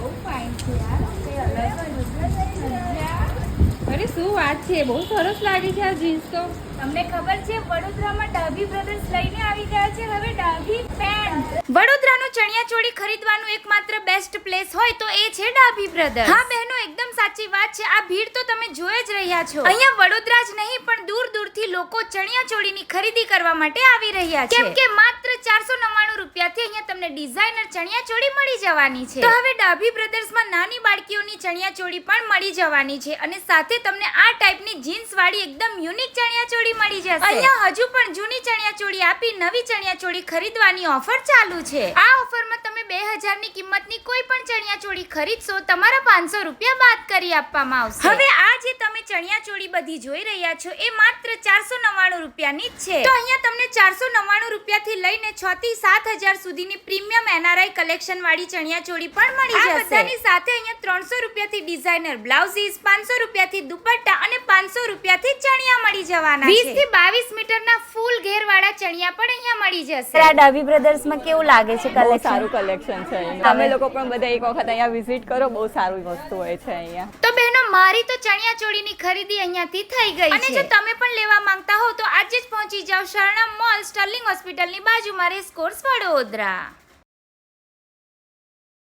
બહુ ફાઇન છે યાર. તે અરે શું વાત છે, બહુ સરસ લાગે છે આ જીન્સ તો. તમને ખબર છે વડોદરામાં ડાભી બ્રધર્સ લઈને આવી ગયા છે હવે ડાભી પેન્ટ. વડોદરાનું ચણિયાચોળી ખરીદવાનું એકમાત્ર બેસ્ટ પ્લેસ હોય તો એ છે ડાભી બ્રધર્સ. હા બહેનો એકદમ સાચી વાત છે. આ ભીડ તો તમે જોઈ જ રહ્યા છો. અહીંયા વડોદરા જ નહીં પણ દૂર દૂરથી લોકો ચણિયાચોળીની ખરીદી કરવા માટે આવી રહ્યા છે. કેમ કે માત્ર 499 રૂપિયાથી અહીંયા તમને ડિઝાઇનર ચણિયાચોળી મળી જવાની છે. તો હવે ડાભી બ્રધર્સમાં નાની બાળકીઓની ચણિયાચોળી પણ મળી જવાની છે અને સાથે તમને આ ટાઈપની જીન્સ વાળી એકદમ યુનિક ચણિયાચોળી મળી જશે. અહીંયા હજુ પણ જૂની ચણિયાચોળી આપી નવી ચણિયાચોળી ખરીદવાની ઓફર ચાલુ છે. આ ઓફરમાં તમે 2000 ની કિંમતની કોઈ પણ ચણિયાચોળી ખરીદશો તમારા 500 રૂપિયા બાદ કરી આપવામાં આવશે. હવે આ જે તમે ચણિયાચોળી બધી જોઈ રહ્યા છો એ માત્ર 499 રૂપિયાની જ છે. તો અહીંયા તમને 499 રૂપિયાથી લઈને 6 થી 7000 સુધીની પ્રીમિયમ એનઆરઆઈ કલેક્શન વાળી ચણિયાચોળી પણ મળી જશે. આ બધાની સાથે અહીંયા 300 રૂપિયાથી ડિઝાઇનર બ્લાઉઝીસ, 500 રૂપિયાથી દુપટ્ટા અને 500 રૂપિયાથી ચણિયા મળી જવાના છે. 20 થી 22 મીટરના ફૂલ ઘેર વાળા ચણિયા પણ અહીંયા મળી જશે. આ ડાભી બ્રધર્સમાં કેવું લાગે છે બહુ કલેક્શન? સારું કલેક્શન છે અહીંયા. તમે લોકો પણ બધા એક વખત અહીંયા વિઝિટ કરો, બહુ સારી વસ્તુ હોય છે અહીંયા. તો બહેનો મારી તો ચણિયાચોળીની ખરીદી અહીંયાથી થઈ ગઈ છે. અને જો તમે પણ લેવા માંગતા હો તો આજે જ પહોંચી જાઓ શરણમ મોલ, સ્ટર્લિંગ હોસ્પિટલની બાજુમાં, રેસ કોર્સ વડોદરા.